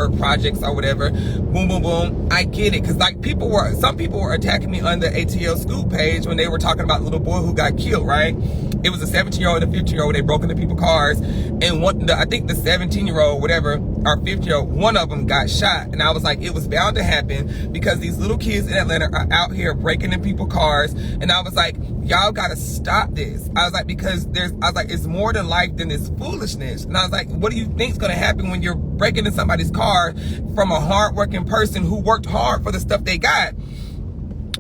work projects or whatever. Boom, boom, boom. I get it. Cause like some people were attacking me on the ATL school page when they were talking about the little boy who got killed, right? It was a 17-year-old and a 15-year-old. They broke into people's cars, and I think the 17-year-old, whatever, or 15-year-old, one of them got shot. And I was like, it was bound to happen because these little kids in Atlanta are out here breaking in people's cars. And I was like, y'all gotta stop this. I was like, because it's more to life than this foolishness. And I was like, what do you think's gonna happen when you're breaking in somebody's car from a hardworking person who worked hard for the stuff they got?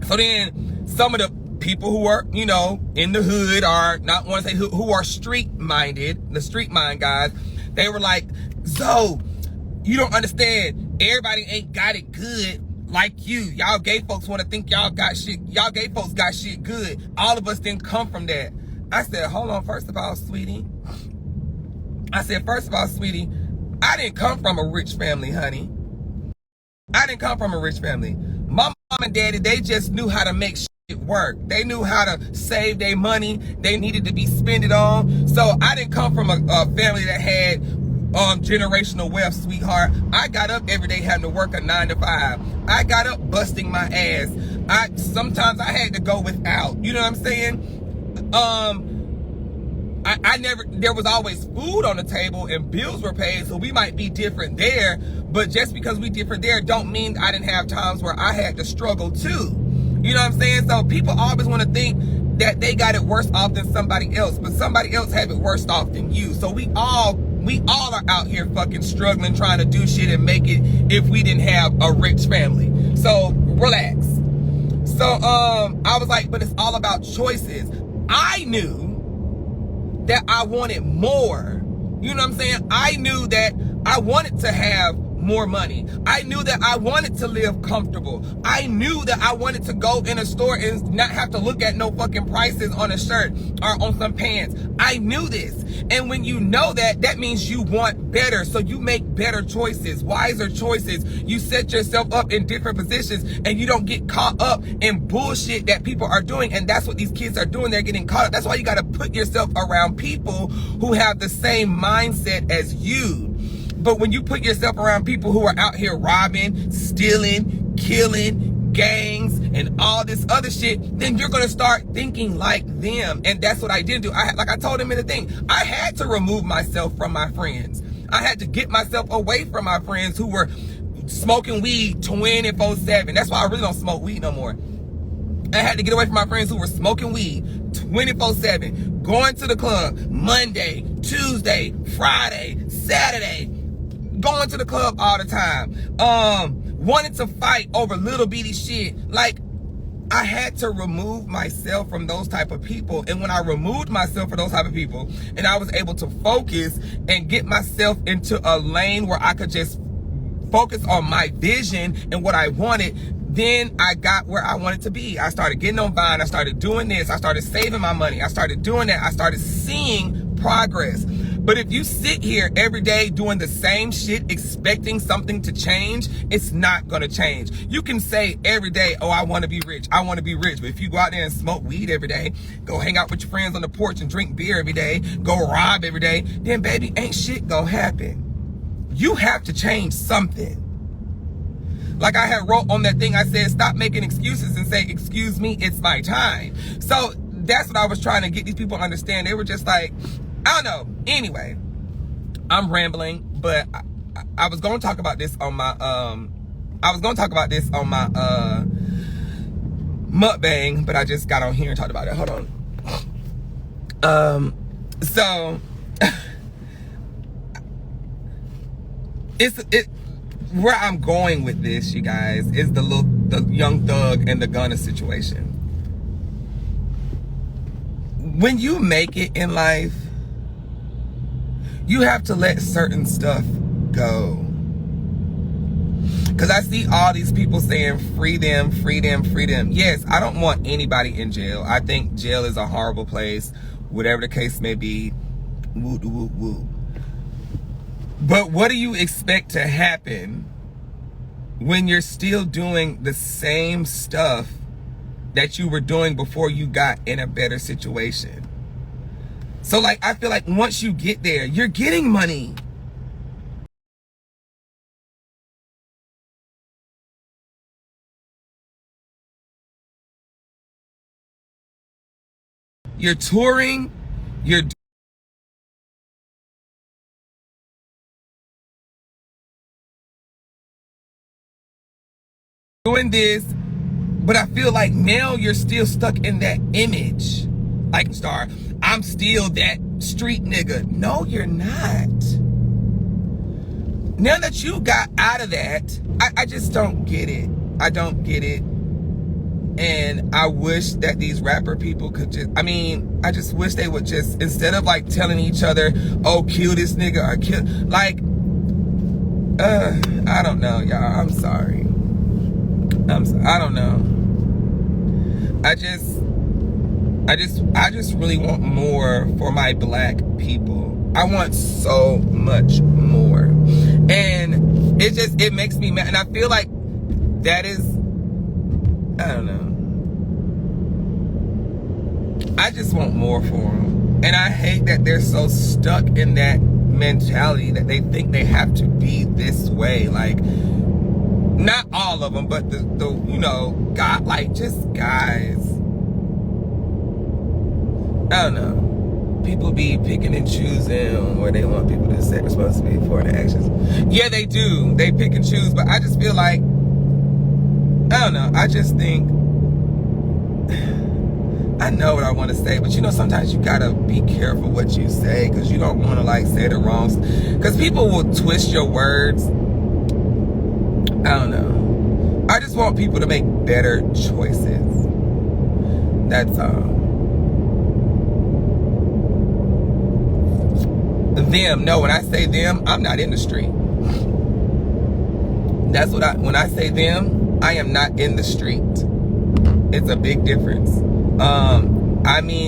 So then some of the people who are, you know, in the hood, are not want to say who are street minded, the street mind guys, they were like, Zoe, you don't understand. Everybody ain't got it good like you. Y'all gay folks want to think y'all got shit. Y'all gay folks got shit good. All of us didn't come from that. I said, hold on, first of all, sweetie. I didn't come from a rich family, honey. I didn't come from a rich family. My mom and daddy, they just knew how to make shit work. They knew how to save their money. They needed to be spent it on. So I didn't come from a family that had generational wealth, sweetheart. I got up every day having to work a 9 to 5. I got up busting my ass. Sometimes I had to go without. You know what I'm saying? There was always food on the table and bills were paid, so we might be different there, but just because we different there don't mean I didn't have times where I had to struggle too. You know what I'm saying? So people always want to think that they got it worse off than somebody else, but somebody else have it worse off than you. So we all are out here fucking struggling, trying to do shit and make it if we didn't have a rich family. So relax. So I was like, but it's all about choices. I knew that I wanted more. You know what I'm saying? I knew that I wanted to have more money. I knew that I wanted to live comfortable. I knew that I wanted to go in a store and not have to look at no fucking prices on a shirt or on some pants. I knew this. And when you know that, that means you want better. So you make better choices, wiser choices. You set yourself up in different positions and you don't get caught up in bullshit that people are doing. And that's what these kids are doing. They're getting caught up. That's why you got to put yourself around people who have the same mindset as you. But when you put yourself around people who are out here robbing, stealing, killing, gangs, and all this other shit, then you're going to start thinking like them. And that's what I didn't do. Like I told him in the thing, I had to remove myself from my friends. I had to get myself away from my friends who were smoking weed 24/7. That's why I really don't smoke weed no more. I had to get away from my friends who were smoking weed 24/7, going to the club Monday, Tuesday, Friday, Saturday, going to the club all the time, wanted to fight over little bitty shit. Like, I had to remove myself from those type of people. And when I removed myself from those type of people and I was able to focus and get myself into a lane where I could just focus on my vision and what I wanted, then I got where I wanted to be. I started getting on Vine. I started doing this. I started saving my money. I started doing that. I started seeing progress. But if you sit here every day doing the same shit, expecting something to change, it's not going to change. You can say every day, oh, I want to be rich. I want to be rich. But if you go out there and smoke weed every day, go hang out with your friends on the porch and drink beer every day, go rob every day, then baby, ain't shit going to happen. You have to change something. Like I had wrote on that thing, I said, stop making excuses and say, excuse me, it's my time. So that's what I was trying to get these people to understand. They were just like, I don't know. Anyway, I'm rambling, but I was going to talk about this on my, mukbang, but I just got on here and talked about it. Hold on. So where I'm going with this, you guys, is the Young Thug and the Gunna situation. When you make it in life, you have to let certain stuff go. Because I see all these people saying, free them, free them, free them. Yes, I don't want anybody in jail. I think jail is a horrible place, whatever the case may be. Woo, woo, woo. But what do you expect to happen when you're still doing the same stuff that you were doing before you got in a better situation? So like, I feel like once you get there, you're getting money. You're touring, you're doing this, but I feel like now you're still stuck in that image. Like, star, I'm still that street nigga. No, you're not. Now that you got out of that, I just don't get it. I don't get it. And I wish that these rapper people could just, I just wish they would just, instead of like telling each other, oh, kill this nigga or kill, like, I don't know, y'all. I'm sorry. I don't know. I just really want more for my black people. I want so much more. And it makes me mad. And I feel like that is, I don't know. I just want more for them. And I hate that they're so stuck in that mentality that they think they have to be this way. Like, not all of them, but the God, like, just guys. I don't know. People be picking and choosing where they want people to take responsibility for their actions. Yeah, they do. They pick and choose, but I just feel like, I don't know. I just think, I know what I want to say, but sometimes you gotta be careful what you say, because you don't want to like say the wrongs, because people will twist your words. I don't know. I just want people to make better choices. That's all. Them, no, when I say them, I'm not in the street. That's what when I say them, I am not in the street. It's a big difference.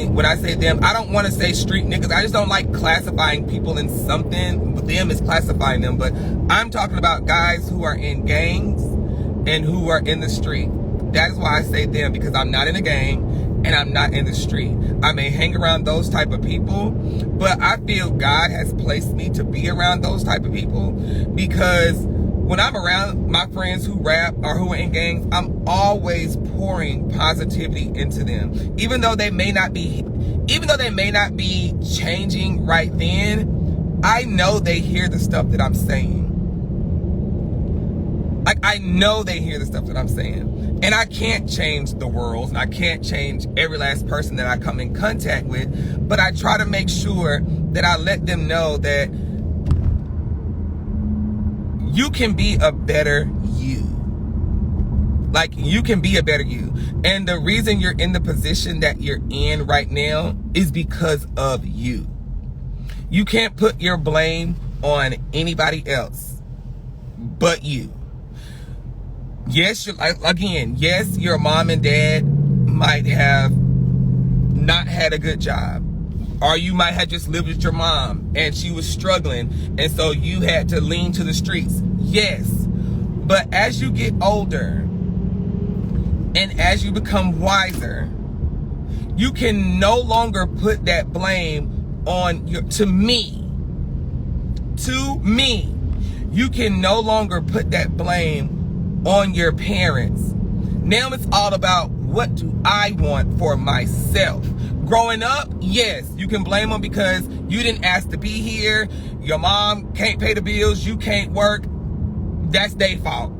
When I say them, I don't want to say street niggas. I just don't like classifying people in something. Them is classifying them, but I'm talking about guys who are in gangs and who are in the street. That is why I say them, because I'm not in a gang and I'm not in the street. I may hang around those type of people, but I feel God has placed me to be around those type of people, because when I'm around my friends who rap or who are in gangs, I'm always pouring positivity into them. Even though they may not be changing right then, I know they hear the stuff that I'm saying. Like, I know they hear the stuff that I'm saying. And I can't change the world, and I can't change every last person that I come in contact with, but I try to make sure that I let them know that you can be a better you. Like, you can be a better you. And the reason you're in the position that you're in right now is because of you. You can't put your blame on anybody else but you. Yes, yes, your mom and dad might have not had a good job. Or you might have just lived with your mom and she was struggling, and so you had to lean to the streets. Yes. But as you get older and as you become wiser, you can no longer put that blame on to me. You can no longer put that blame on your parents. Now it's all about, what do I want for myself? Growing up, yes, you can blame them because you didn't ask to be here. Your mom can't pay the bills. You can't work. That's their fault.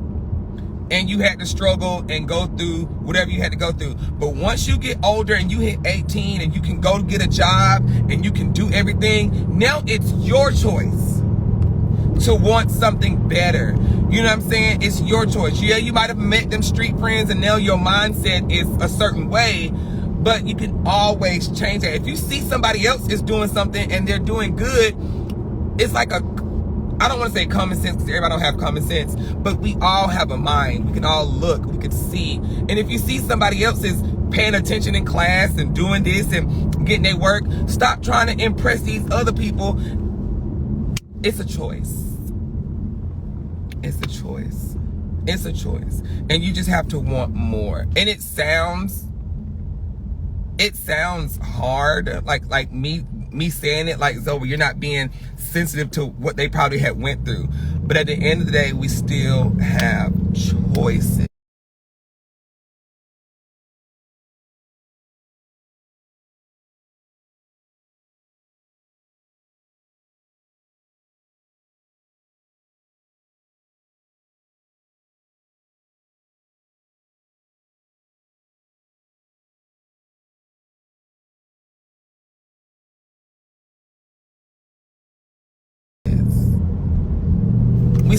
And you had to struggle and go through whatever you had to go through. But once you get older and you hit 18 and you can go get a job and you can do everything, now it's your choice to want something better. You know what I'm saying? It's your choice. Yeah, you might have met them street friends and now your mindset is a certain way, but you can always change that. If you see somebody else is doing something and they're doing good, it's like I don't want to say common sense, because everybody don't have common sense, but we all have a mind. We can all look, we can see. And if you see somebody else is paying attention in class and doing this and getting their work, stop trying to impress these other people. It's a choice. It's a choice. It's a choice. And you just have to want more. And it sounds hard, like me saying it, like, Zoe, you're not being sensitive to what they probably had went through. But at the end of the day, we still have choices.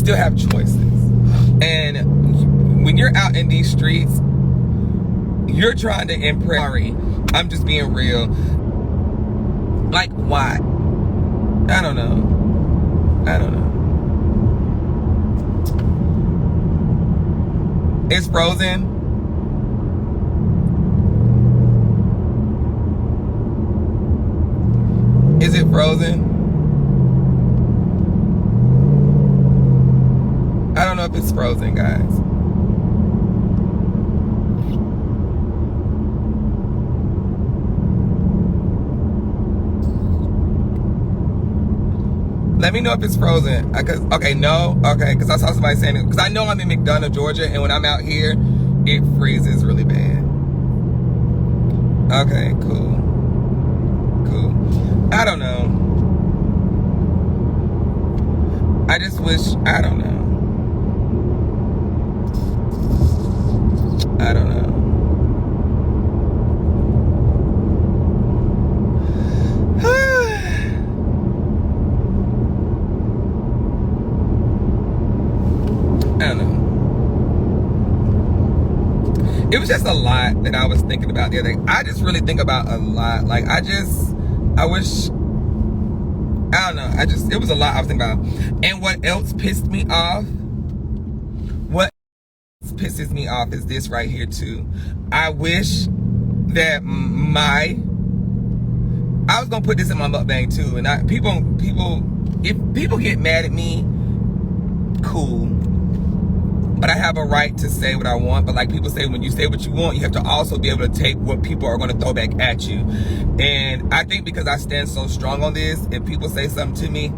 still have choices. And when you're out in these streets, you're trying to impress. Sorry, I'm just being real. Like, why? I don't know. It's frozen. Is it frozen? I don't know if it's frozen, guys. Let me know if it's frozen. Okay, no. Okay, because I saw somebody saying it. Because I know I'm in McDonough, Georgia, and when I'm out here, it freezes really bad. Okay, cool. I don't know. I just wish, I don't know. I don't know. I don't know. It was just a lot that I was thinking about the other day. I just really think about a lot. Like, I wish, I don't know. It was a lot I was thinking about. And what else pissed me off? What pisses me off is this right here too. I wish that I was gonna put this in my mukbang too, and if people get mad at me, cool, but I have a right to say what I want. But like people say, when you say what you want, you have to also be able to take what people are going to throw back at you. And I think because I stand so strong on this, if people say something to me,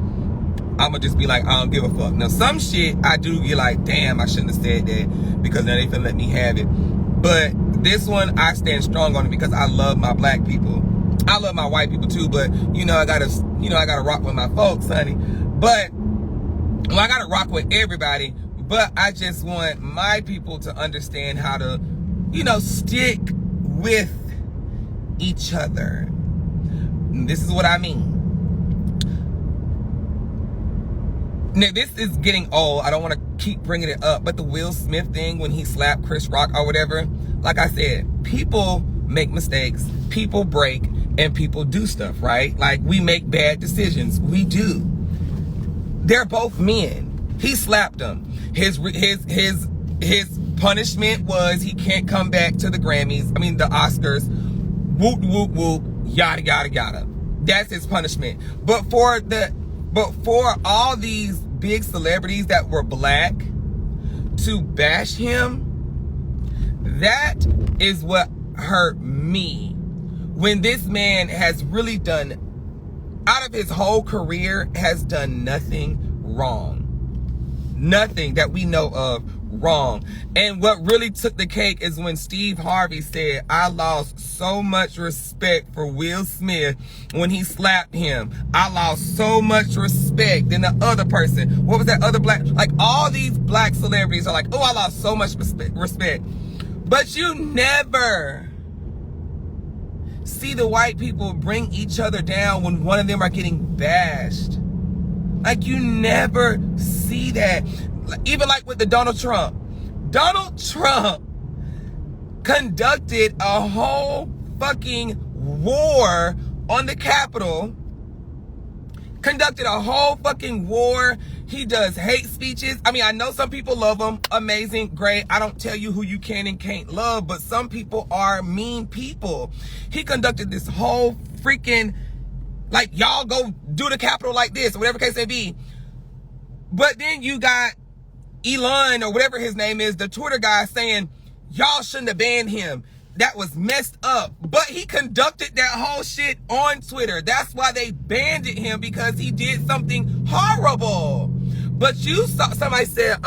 I'm gonna just be like, I don't give a fuck. Now some shit I do get like, damn, I shouldn't have said that, because now they finna let me have it. But this one, I stand strong on it because I love my black people. I love my white people too, but I gotta rock with my folks, honey. But I gotta rock with everybody. But I just want my people to understand how to, stick with each other. And this is what I mean. Now, this is getting old. I don't want to keep bringing it up, but the Will Smith thing when he slapped Chris Rock or whatever, like I said, people make mistakes, people break, and people do stuff, right? Like, we make bad decisions. We do. They're both men. He slapped him. His punishment was he can't come back to the the Oscars. Whoop, whoop, whoop, yada, yada, yada. That's his punishment. But for all these big celebrities that were black to bash him, that is what hurt me. When this man has really done, out of his whole career, has done nothing wrong. Nothing that we know of wrong. And what really took the cake is when Steve Harvey said, I lost so much respect for Will Smith when he slapped him. I lost so much respect than the other person. What was that other black? Like, all these black celebrities are like, oh, I lost so much respect. But you never see the white people bring each other down when one of them are getting bashed. Like, you never see that. Even like with the Donald Trump. Donald Trump conducted a whole fucking war on the Capitol. Conducted a whole fucking war. He does hate speeches. I know some people love him. Amazing, great. I don't tell you who you can and can't love, but some people are mean people. He conducted this whole freaking, like, y'all go do the Capitol like this, or whatever case may be. But then you got Elon, or whatever his name is, the Twitter guy, saying, y'all shouldn't have banned him. That was messed up. But he conducted that whole shit on Twitter. That's why they banned him, because he did something horrible. But you saw, somebody said,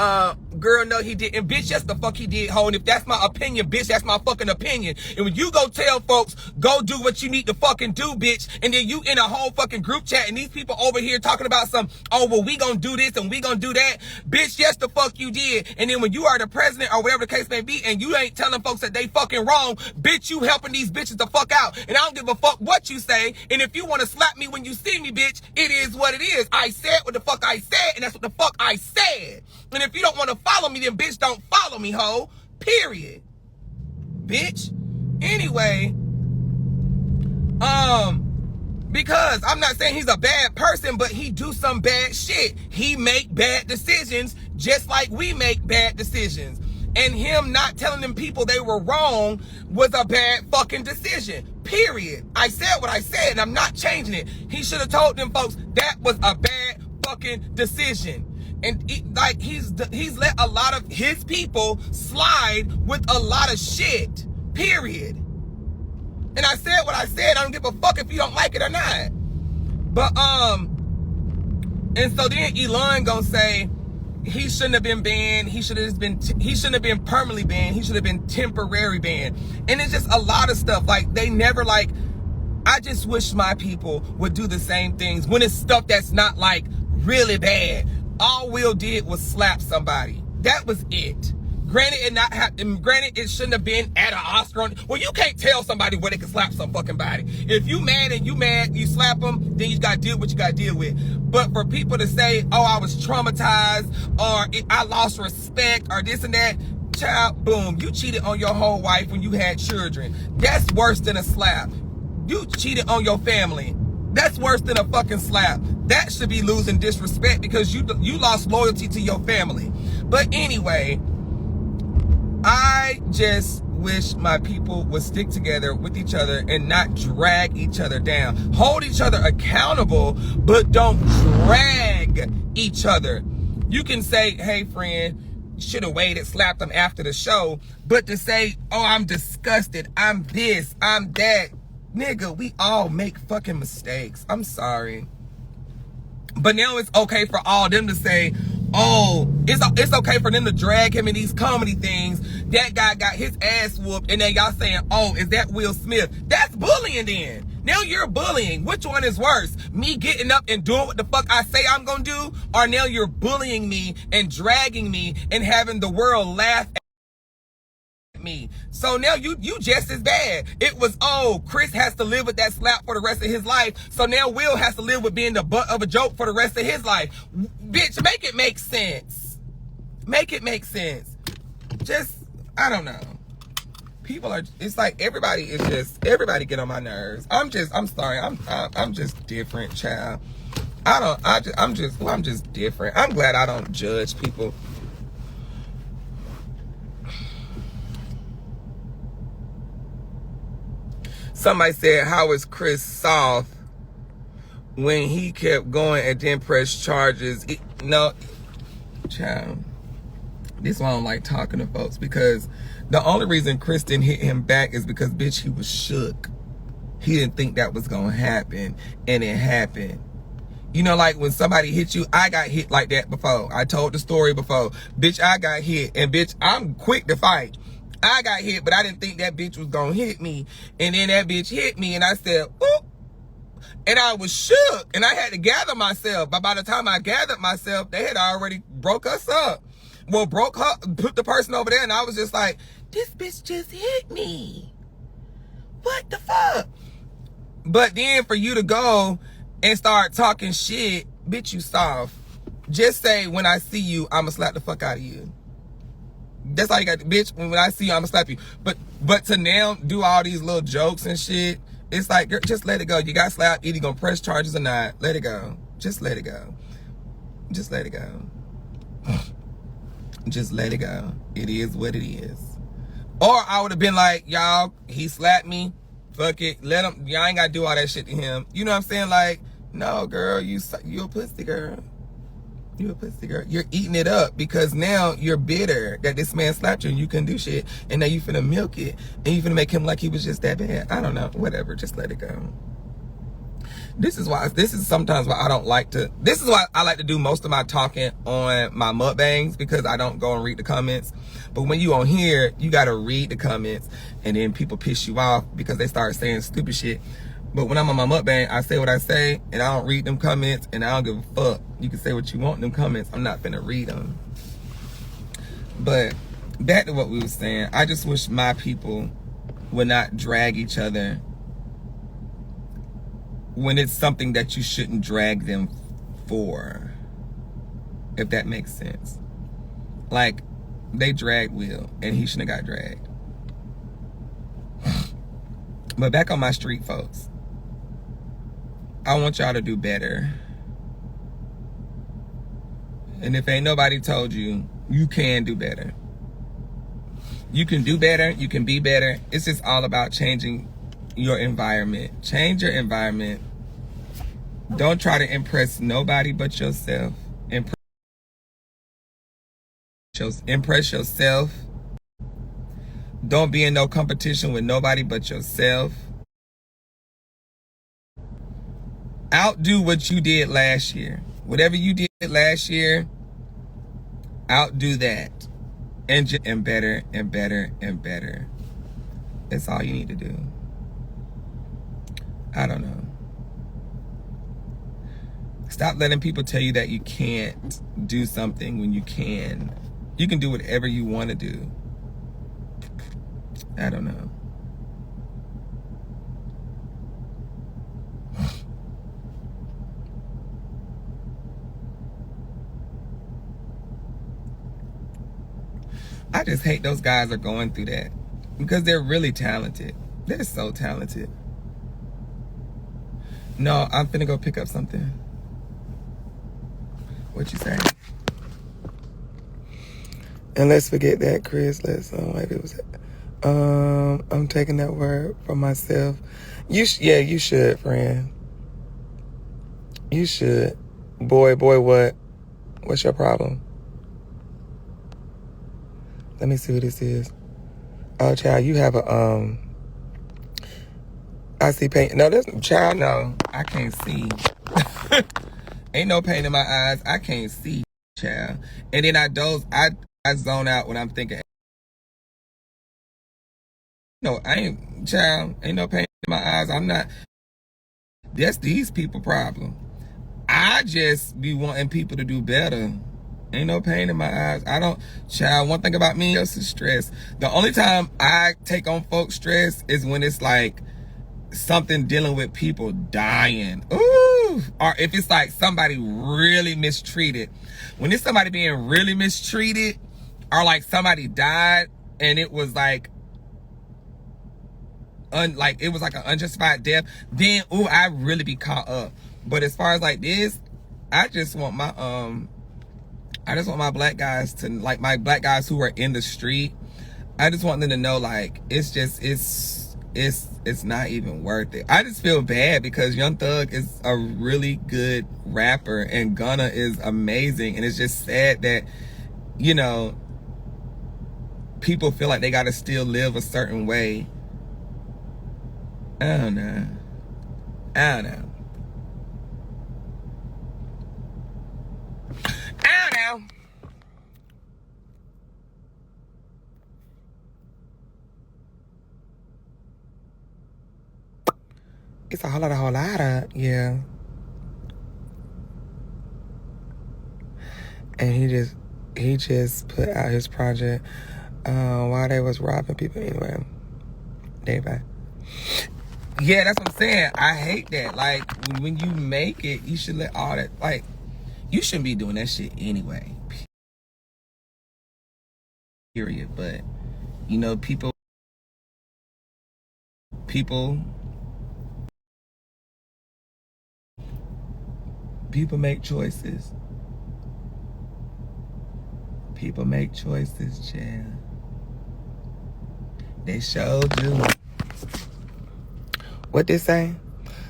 girl, no, he didn't. Bitch, yes, the fuck he did, ho. And if that's my opinion, bitch, that's my fucking opinion. And when you go tell folks, go do what you need to fucking do, bitch, and then you in a whole fucking group chat and these people over here talking about some, oh, well, we gonna do this and we gonna do that. Bitch, yes, the fuck you did. And then when you are the president or whatever the case may be and you ain't telling folks that they fucking wrong, bitch, you helping these bitches the fuck out. And I don't give a fuck what you say. And if you want to slap me when you see me, bitch, it is what it is. I said what the fuck I said, and that's what the fuck I said. And if you don't want to follow me, then bitch, don't follow me, ho. Period. Bitch. Anyway, because I'm not saying he's a bad person, but he do some bad shit. He make bad decisions just like we make bad decisions. And him not telling them people they were wrong was a bad fucking decision. Period. I said what I said, and I'm not changing it. He should have told them folks that was a bad fucking decision. And he's let a lot of his people slide with a lot of shit. Period. And I said what I said. I don't give a fuck if you don't like it or not. But and so then Elon gonna say he shouldn't have been banned. He shouldn't have been permanently banned. He should have been temporary banned. And it's just a lot of stuff. Like they never like. I just wish my people would do the same things when it's stuff that's not like really bad. All Will did was slap somebody. That was it. Granted, it shouldn't have been at an Oscar. Well, you can't tell somebody where they can slap some fucking body. If you mad, you slap them, then you gotta deal with what you gotta deal with. But for people to say, oh, I was traumatized, or I lost respect, or this and that, child, boom, you cheated on your whole wife when you had children. That's worse than a slap. You cheated on your family. That's worse than a fucking slap. That should be losing disrespect because you lost loyalty to your family. But anyway, I just wish my people would stick together with each other and not drag each other down. Hold each other accountable, but don't drag each other. You can say, hey, friend, should have waited, slapped them after the show. But to say, oh, I'm disgusted, I'm this, I'm that. Nigga, we all make fucking mistakes. I'm sorry. But now it's okay for all them to say, oh, it's okay for them to drag him in these comedy things. That guy got his ass whooped, and then y'all saying, oh, is that Will Smith? That's bullying then. Now you're bullying. Which one is worse? Me getting up and doing what the fuck I say I'm gonna do? Or now you're bullying me and dragging me and having the world laugh at me. So now you just as bad. It was, oh, Chris has to live with that slap for the rest of his life. So now Will has to live with being the butt of a joke for the rest of his life. Bitch, make it make sense. Make it make sense. Just, I don't know. People are, it's like everybody get on my nerves. I'm sorry. I'm just different, child. I'm just different. I'm glad I don't judge people. Somebody said, how is Chris soft when he kept going and didn't press charges? No, child. This is why I don't like talking to folks, because the only reason Chris didn't hit him back is because, bitch, he was shook. He didn't think that was going to happen, and it happened. You know, like when somebody hit you, I got hit like that before. I told the story before. Bitch, I got hit, and bitch, I'm quick to fight. I got hit, but I didn't think that bitch was gonna hit me. And then that bitch hit me, and I said, oop. And I was shook, and I had to gather myself. But by the time I gathered myself, they had already broke us up. Well, broke her, put the person over there, and I was just like, this bitch just hit me. What the fuck? But then for you to go and start talking shit, bitch, you soft. Just say, when I see you, I'ma slap the fuck out of you. That's all you got, bitch. When I see you, I'ma slap you. But to now do all these little jokes and shit, it's like, girl, just let it go. You got slapped, either gonna press charges or not. Let it go. Just let it go. Just let it go. Just let it go. It is what it is. Or I would have been like, y'all, he slapped me. Fuck it. Let him. Y'all ain't gotta do all that shit to him. You know what I'm saying? Like, no, girl, you a pussy girl. You a pussy girl. You're eating it up because now you're bitter that this man slapped you and you couldn't do shit. And now you finna milk it. And you finna make him like he was just that bad. I don't know. Whatever. Just let it go. This is sometimes why I don't like to, this is why I like to do most of my talking on my mukbangs, because I don't go and read the comments. But when you on here, you got to read the comments, and then people piss you off because they start saying stupid shit. But when I'm on my mukbang, I say what I say, and I don't read them comments, and I don't give a fuck. You can say what you want in them comments. I'm not finna read them. But back to what we were saying, I just wish my people would not drag each other when it's something that you shouldn't drag them for, if that makes sense. Like, they dragged Will, and he shouldn't have got dragged. But back on my street folks, I want y'all to do better. And if ain't nobody told you, you can do better. You can do better, you can be better. It's just all about changing your environment. Change your environment. Don't try to impress nobody but yourself. Impress yourself. Don't be in no competition with nobody but yourself. Outdo what you did last year. Whatever you did last year, outdo that. And better and better and better. That's all you need to do. I don't know. Stop letting people tell you that you can't do something when you can. You can do whatever you want to do. I don't know. I just hate those guys are going through that, because they're really talented. They're so talented. No, I'm finna go pick up something. What you say? And let's forget that, Chris. Maybe it was. I'm taking that word for myself. Yeah, you should, friend. You should. Boy, what? What's your problem? Let me see what this is. Oh, child, you have a, I see pain. No, this, child, no. I can't see. Ain't no pain in my eyes. I can't see, child. And then I zone out when I'm thinking. No, I ain't, child. Ain't no pain in my eyes. I'm not. That's these people problem. I just be wanting people to do better. Ain't no pain in my eyes. I don't, child, one thing about me is stress. The only time I take on folks' stress is when it's like something dealing with people dying. Ooh. Or if it's like somebody really mistreated. When it's somebody being really mistreated, or like somebody died and it was like, it was like an unjustified death, then, ooh, I really be caught up. But as far as like this, I just want my, black guys to, like, my black guys who are in the street, I just want them to know, like, it's not even worth it. I just feel bad because Young Thug is a really good rapper and Gunna is amazing. And it's just sad that, you know, people feel like they gotta still live a certain way. I don't know. It's a whole lot of, yeah. And he just put out his project while they was robbing people anyway. Day by. Yeah, that's what I'm saying. I hate that. Like, when you make it, you should let all that, like, you shouldn't be doing that shit anyway. Period. But, you know, people make choices. People make choices, Chad. They sure do. What they say?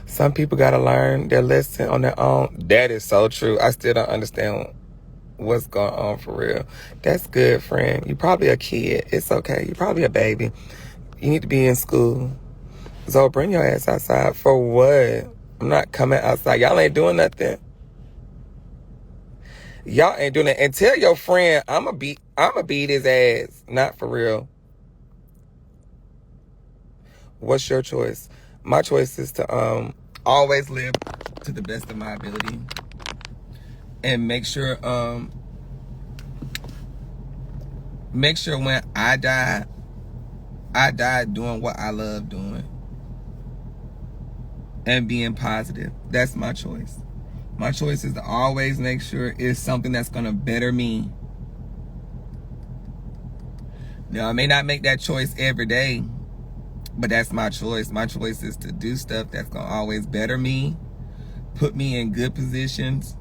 Some people gotta learn their lesson on their own. That is so true. I still don't understand what's going on for real. That's good, friend. You probably a kid. It's okay. You probably a baby. You need to be in school. So bring your ass outside. For what? I'm not coming outside. Y'all ain't doing nothing. Y'all ain't doing it. And tell your friend I'ma beat his ass. Not for real. What's your choice? My choice is to always live to the best of my ability. And make sure when I die doing what I love doing. And being positive. That's my choice. My choice is to always make sure it's something that's going to better me. Now, I may not make that choice every day, but that's my choice. My choice is to do stuff that's going to always better me, put me in good positions,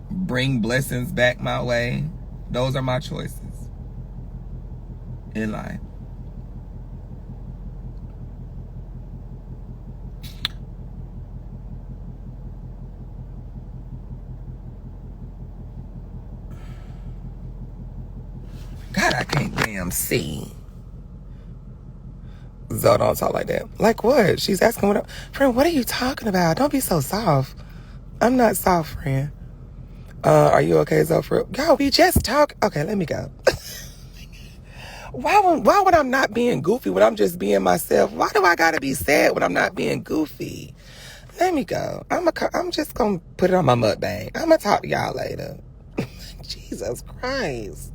bring blessings back my way. Those are my choices in life. God, I can't damn see. Zo, don't talk like that. Like what? She's asking what friend, what are you talking about? Don't be so soft. I'm not soft, friend. Are you okay, Zo? Yo, we just talk. Okay, let me go. Why would I not being goofy when I'm just being myself? Why do I gotta be sad when I'm not being goofy? Let me go. I'm just gonna put it on my mukbang. I'm gonna talk to y'all later. Jesus Christ.